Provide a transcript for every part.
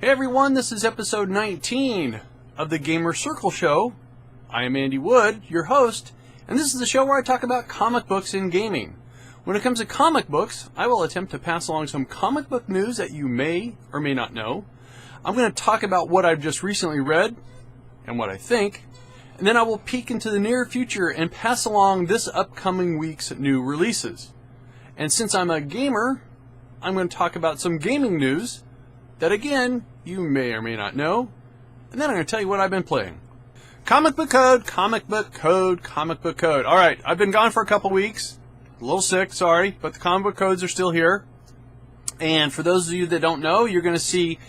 Hey everyone, this is episode 19 of the GamersCircle Show. I am Andy Wood, your host, and this is the show where I talk about comic books and gaming. When it comes to comic books, I will attempt to pass along some comic book news that you may or may not know. I'm going to talk about what I've just recently read and what I think, and then I will peek into the near future and pass along this upcoming week's new releases. And since I'm a gamer, I'm going to talk about some gaming news that, again, you may or may not know, and then I'm going to tell you what I've been playing. Comic book code, comic book code, comic book code. Alright, I've been gone for a couple weeks, a little sick, sorry, but the comic book codes are still here. And for those of you that don't know, you're going to see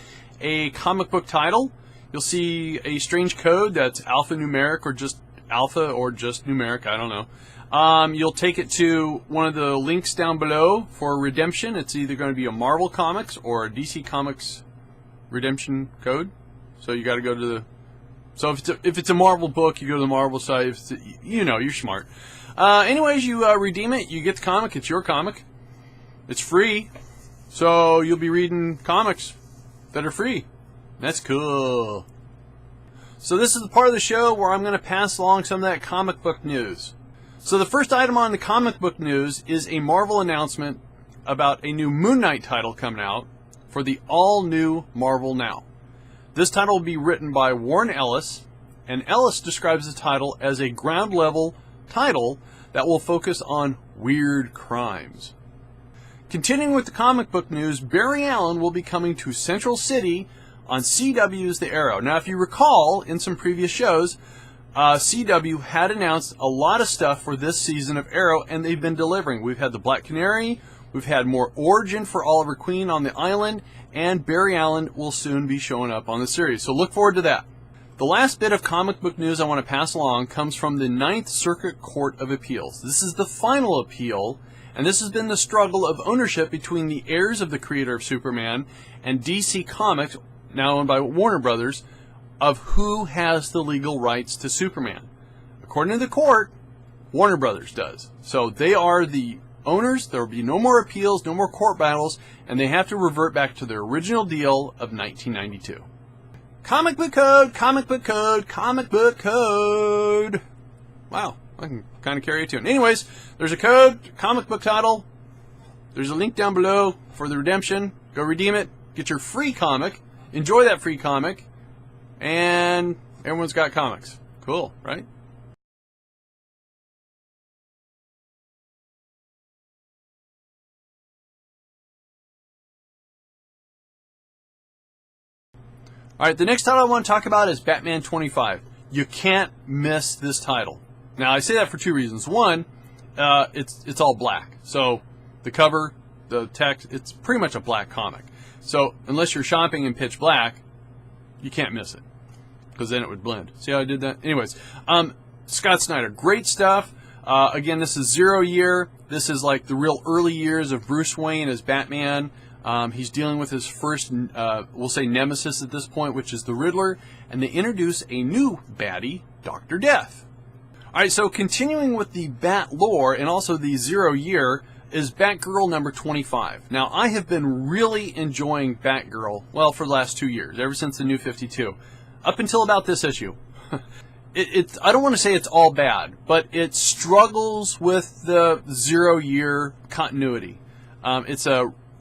a comic book title. You'll see a strange code that's alphanumeric or just alpha or just numeric, I don't know. You'll take it to one of the links down below for redemption. It's either going to be a Marvel Comics or a DC Comics redemption code. So you got to go to the... So if it's a Marvel book, you go to the Marvel site. If it's you're smart. Anyways, you redeem it. You get the comic. It's your comic. It's free. So you'll be reading comics that are free. That's cool. So this is the part of the show where I'm going to pass along some of that comic book news. So the first item on the comic book news is a Marvel announcement about a new Moon Knight title coming out for the all-new Marvel Now. This title will be written by Warren Ellis, and Ellis describes the title as a ground-level title that will focus on weird crimes. Continuing with the comic book news, Barry Allen will be coming to Central City on CW's The Arrow. Now, if you recall, in some previous shows, CW had announced a lot of stuff for this season of Arrow, and they've been delivering. We've had the Black Canary, we've had more origin for Oliver Queen on the island, and Barry Allen will soon be showing up on the series. So look forward to that. The last bit of comic book news I want to pass along comes from the Ninth Circuit Court of Appeals. This is the final appeal, and this has been the struggle of ownership between the heirs of the creator of Superman and DC Comics, now owned by Warner Brothers, of who has the legal rights to Superman. According to the court, Warner Brothers does. So they are the owners. There will be no more appeals, no more court battles, and they have to revert back to their original deal of 1992. Comic book code, comic book code, comic book code. Wow, I can kind of carry a tune. Anyways, there's a code, comic book title. There's a link down below for the redemption. Go redeem it. Get your free comic. Enjoy that free comic. And everyone's got comics. Cool, right? Alright, the next title I want to talk about is Batman 25. You can't miss this title. Now, I say that for two reasons. One, it's all black. So, the cover, the text, it's pretty much a black comic. So, unless you're shopping in pitch black, you can't miss it, because then it would blend. See how I did that? Anyways, Scott Snyder, great stuff. Again, this is 0 year. This is like the real early years of Bruce Wayne as Batman. He's dealing with his first, we'll say, nemesis at this point, which is the Riddler, and they introduce a new baddie, Dr. Death. Alright, so continuing with the Bat lore, and also the 0 year, is Batgirl number 25. Now, I have been really enjoying Batgirl, well, for the last 2 years, ever since the New 52, up until about this issue. I don't want to say it's all bad, but it struggles with the 0 year continuity. It's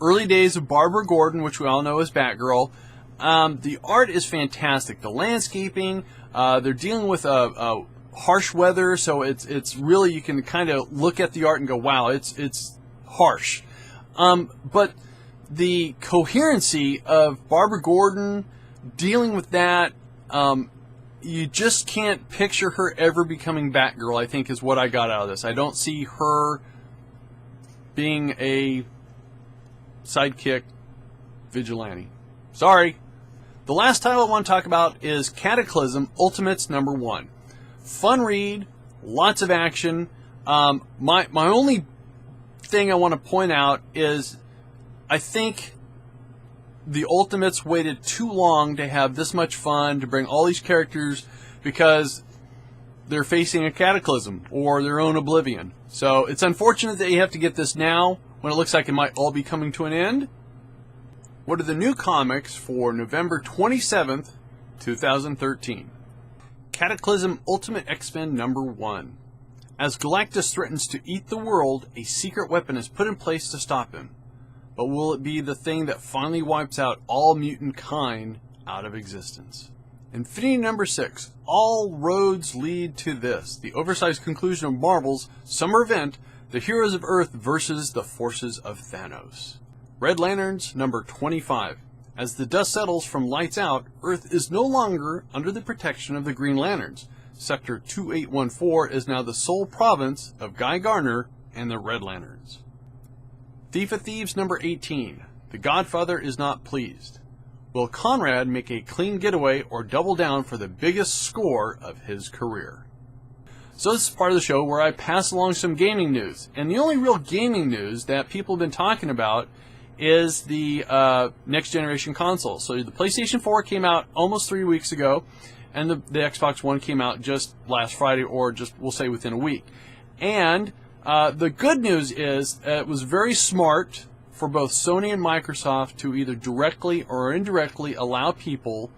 early days of Barbara Gordon, which we all know as Batgirl. The art is fantastic. The landscaping, they're dealing with harsh weather, so it's really, you can kind of look at the art and go, wow, it's harsh. But the coherency of Barbara Gordon dealing with that, you just can't picture her ever becoming Batgirl, I think, is what I got out of this. I don't see her being a sidekick vigilante. Sorry. The last title I want to talk about is Cataclysm Ultimates number 1. Fun read, lots of action. My only thing I want to point out is I think the Ultimates waited too long to have this much fun, to bring all these characters, because they're facing a cataclysm or their own oblivion. So it's unfortunate that you have to get this now when it looks like it might all be coming to an end. What are the new comics for November 27th, 2013? Cataclysm Ultimate X-Men #1. As Galactus threatens to eat the world, a secret weapon is put in place to stop him. But will it be the thing that finally wipes out all mutant kind out of existence? Infinity #6. All roads lead to this. The oversized conclusion of Marvel's summer event, The Heroes of Earth versus the Forces of Thanos. Red Lanterns #25. As the dust settles from Lights Out, Earth is no longer under the protection of the Green Lanterns. Sector 2814 is now the sole province of Guy Gardner and the Red Lanterns. Thief of Thieves #18. The Godfather is not pleased. Will Conrad make a clean getaway or double down for the biggest score of his career? So this is part of the show where I pass along some gaming news. And the only real gaming news that people have been talking about is the next generation console. So the PlayStation 4 came out almost 3 weeks ago, and the Xbox One came out just last Friday, or just, we'll say, within a week. And the good news is it was very smart for both Sony and Microsoft to either directly or indirectly allow people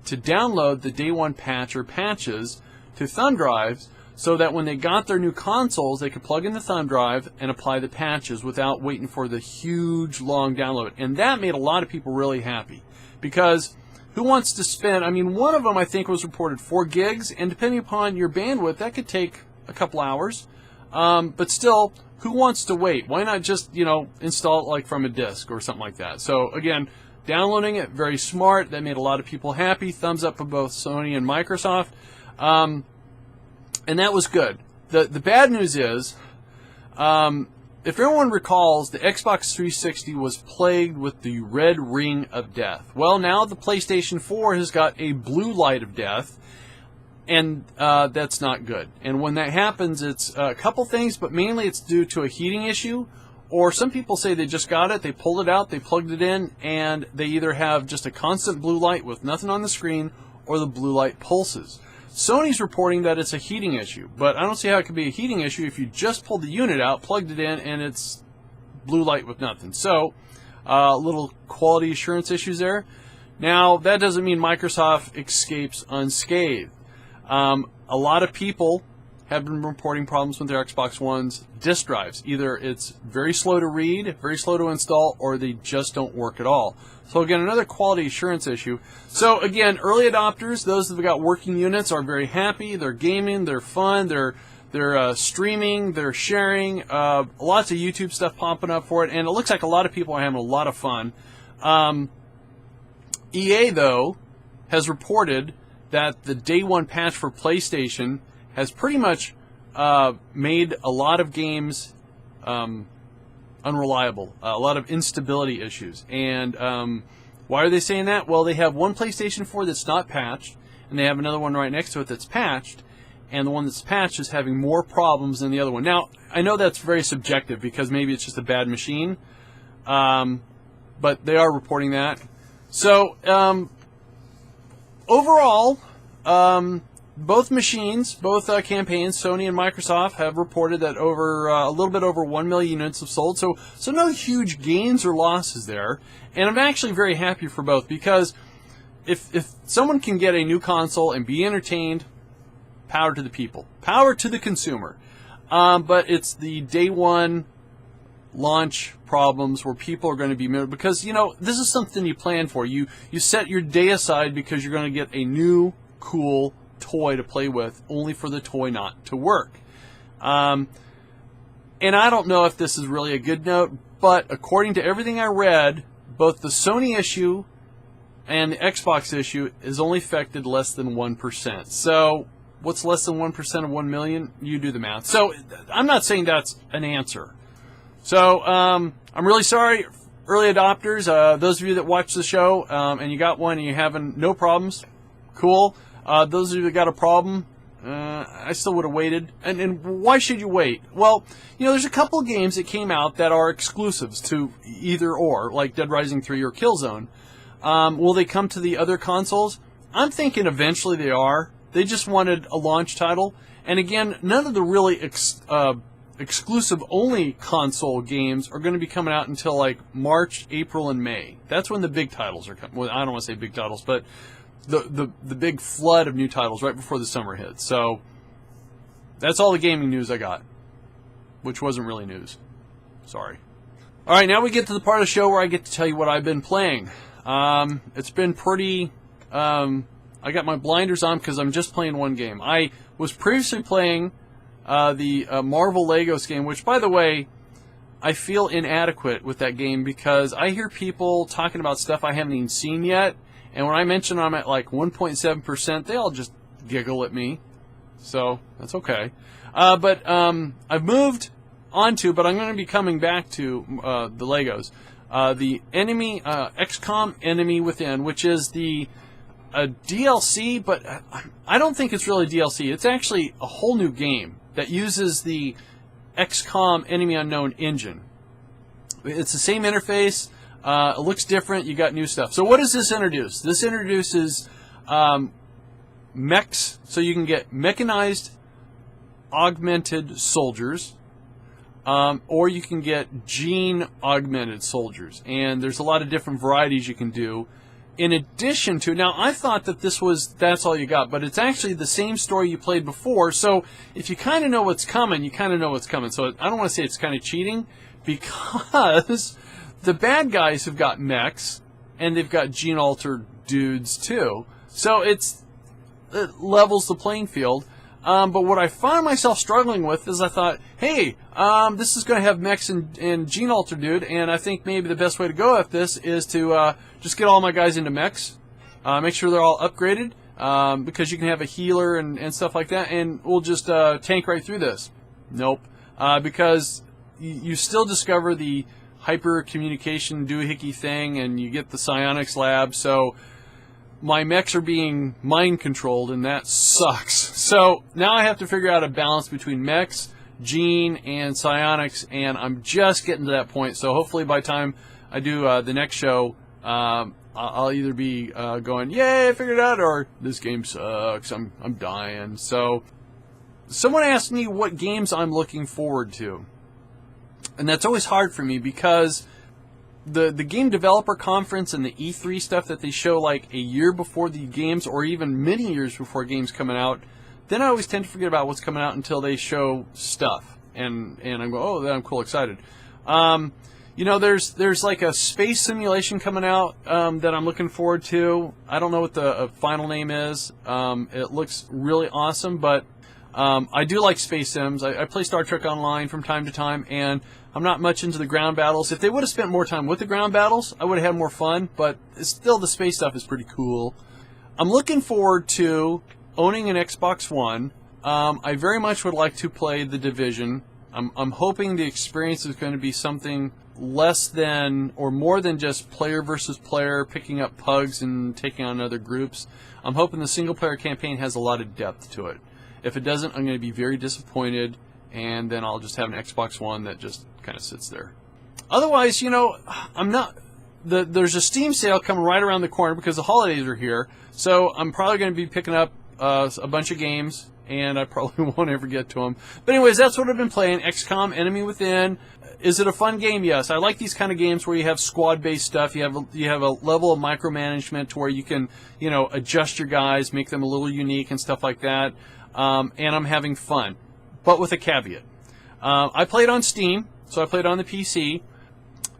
to download the day one patch or patches to thumb drives, so that when they got their new consoles, they could plug in the thumb drive and apply the patches without waiting for the huge, long download. And that made a lot of people really happy, because who wants to spend, I mean, one of them I think was reported 4 gigs, and depending upon your bandwidth, that could take a couple hours. But still, who wants to wait? Why not just, install it like from a disk or something like that? So again, downloading it, very smart. That made a lot of people happy. Thumbs up for both Sony and Microsoft. And that was good. The bad news is, if everyone recalls, the Xbox 360 was plagued with the red ring of death. Well, now the PlayStation 4 has got a blue light of death, and that's not good. And when that happens, it's a couple things, but mainly it's due to a heating issue, or some people say they just got it, they pulled it out, they plugged it in, and they either have just a constant blue light with nothing on the screen, or the blue light pulses. Sony's reporting that it's a heating issue, but I don't see how it could be a heating issue if you just pulled the unit out, plugged it in, and it's blue light with nothing. So, little quality assurance issues there. Now, that doesn't mean Microsoft escapes unscathed. A lot of people have been reporting problems with their Xbox One's disk drives. Either it's very slow to read, very slow to install, or they just don't work at all. So again, another quality assurance issue. So again, early adopters, those that have got working units, are very happy. They're gaming, they're fun, they're streaming, they're sharing. Lots of YouTube stuff popping up for it, and it looks like a lot of people are having a lot of fun. EA, though, has reported that the day one patch for PlayStation has pretty much made a lot of games unreliable, a lot of instability issues. And why are they saying that? Well, they have one PlayStation 4 that's not patched, and they have another one right next to it that's patched, and the one that's patched is having more problems than the other one. Now, I know that's very subjective, because maybe it's just a bad machine, but they are reporting that. So, overall, both machines, both campaigns, Sony and Microsoft, have reported that over a little bit over 1 million units have sold. So no huge gains or losses there. And I'm actually very happy for both, because if someone can get a new console and be entertained, power to the people, power to the consumer. But it's the day one launch problems where people are going to be, because this is something you plan for. You set your day aside because you're going to get a new cool toy to play with, only for the toy not to work. And I don't know if this is really a good note, but according to everything I read, both the Sony issue and the Xbox issue is only affected less than 1%. So what's less than 1% of 1 million? You do the math. So I'm not saying that's an answer. So I'm really sorry, early adopters, those of you that watch the show and you got one and you're having no problems, cool. Those of you that got a problem, I still would have waited. And why should you wait? Well, there's a couple of games that came out that are exclusives to either or, like Dead Rising 3 or Killzone. Will they come to the other consoles? I'm thinking eventually they are. They just wanted a launch title. And again, none of the really exclusive only console games are going to be coming out until like March, April, and May. That's when the big titles are coming. Well, I don't want to say big titles, but the big flood of new titles right before the summer hits. So that's all the gaming news I got, which wasn't really news. Sorry. All right, now we get to the part of the show where I get to tell you what I've been playing. It's been pretty... I got my blinders on because I'm just playing one game. I was previously playing the Marvel Legos game, which, by the way, I feel inadequate with that game because I hear people talking about stuff I haven't even seen yet, and when I mention I'm at like 1.7%, they all just giggle at me. So that's okay. But I've moved on to, but I'm going to be coming back to the Legos. The enemy, XCOM Enemy Within, which is the DLC, but I don't think it's really DLC. It's actually a whole new game that uses the XCOM Enemy Unknown engine. It's the same interface. It looks different. You got new stuff. So what does this introduce? This introduces mechs, so you can get mechanized augmented soldiers, or you can get gene augmented soldiers. And there's a lot of different varieties you can do. In addition to, now I thought that that's all you got, but it's actually the same story you played before, so if you kind of know what's coming, you kind of know what's coming. So I don't want to say it's kind of cheating, because the bad guys have got mechs, and they've got gene-altered dudes too. So it levels the playing field. But what I found myself struggling with is I thought, hey, this is going to have mechs and gene-altered dude, and I think maybe the best way to go at this is to just get all my guys into mechs, make sure they're all upgraded, because you can have a healer and stuff like that, and we'll just tank right through this. Nope. Because you still discover the hyper-communication doohickey thing, and you get the psionics lab, so my mechs are being mind-controlled, and that sucks. So now I have to figure out a balance between mechs, gene, and psionics, and I'm just getting to that point. So hopefully by the time I do the next show, I'll either be going, yay, I figured it out, or this game sucks, I'm dying. So someone asked me what games I'm looking forward to, and that's always hard for me because the game developer conference and the E3 stuff that they show like a year before the games, or even many years before games coming out, then I always tend to forget about what's coming out until they show stuff, and I go, oh, then I'm cool, excited. You know, there's like a space simulation coming out that I'm looking forward to. I don't know what the final name is. It looks really awesome, but I do like space sims. I play Star Trek Online from time to time, and I'm not much into the ground battles. If they would have spent more time with the ground battles, I would have had more fun, but still the space stuff is pretty cool. I'm looking forward to owning an Xbox One. I very much would like to play The Division. I'm hoping the experience is going to be something less than or more than just player versus player, picking up pugs and taking on other groups. I'm hoping the single-player campaign has a lot of depth to it. If it doesn't, I'm going to be very disappointed, and then I'll just have an Xbox One that just kind of sits there. Otherwise, you know, I'm not... There's a Steam sale coming right around the corner because the holidays are here, so I'm probably going to be picking up a bunch of games, and I probably won't ever get to them. But anyways, that's what I've been playing. XCOM Enemy Within. Is it a fun game? Yes. I like these kind of games where you have squad-based stuff. You have a level of micromanagement to where you can, you know, adjust your guys, make them a little unique and stuff like that. And I'm having fun, but with a caveat. I played on Steam, so I played on the PC,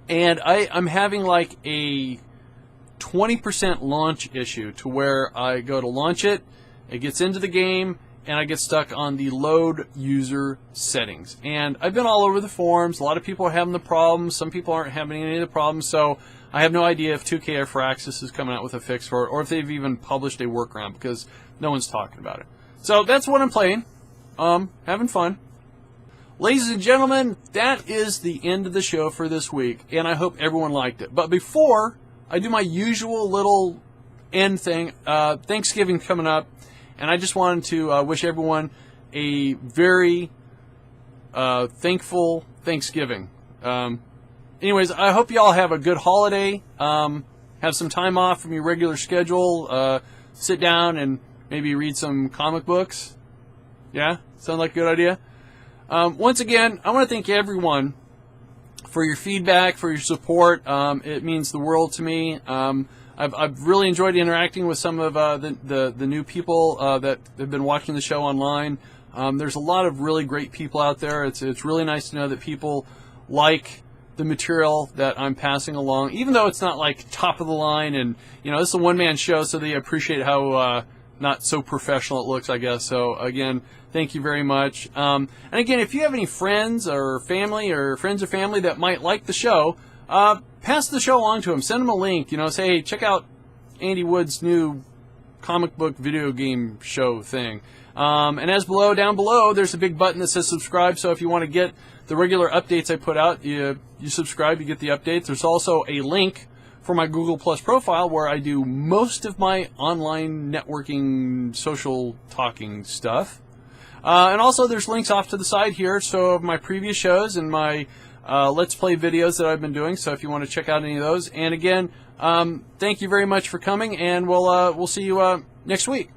and I'm having like a 20% launch issue to where I go to launch it, it gets into the game, and I get stuck on the load user settings. And I've been all over the forums. A lot of people are having the problems. Some people aren't having any of the problems. So I have no idea if 2K or Firaxis is coming out with a fix for it, or if they've even published a workaround, because no one's talking about it. So that's what I'm playing. Having fun. Ladies and gentlemen, that is the end of the show for this week, and I hope everyone liked it. But before I do my usual little end thing, Thanksgiving coming up, and I just wanted to wish everyone a very thankful Thanksgiving. Anyways, I hope you all have a good holiday. Have some time off from your regular schedule. Sit down and maybe read some comic books. Yeah? Sound like a good idea? Once again, I want to thank everyone for your feedback, for your support. It means the world to me. I've really enjoyed interacting with some of the new people that have been watching the show online. There's a lot of really great people out there. It's really nice to know that people like the material that I'm passing along, even though it's not like top of the line, and this is a one-man show, so they appreciate how not so professional it looks, I guess. So again, thank you very much. And again, if you have any friends or family that might like the show, pass the show along to them. Send them a link. Say, hey, check out Andy Wood's new comic book video game show thing. And as down below, there's a big button that says subscribe. So if you want to get the regular updates I put out, you subscribe, you get the updates. There's also a link for my Google Plus profile where I do most of my online networking, social talking stuff. And also there's links off to the side here, so of my previous shows and my Let's Play videos that I've been doing. So if you want to check out any of those. And again, thank you very much for coming, and we'll see you next week.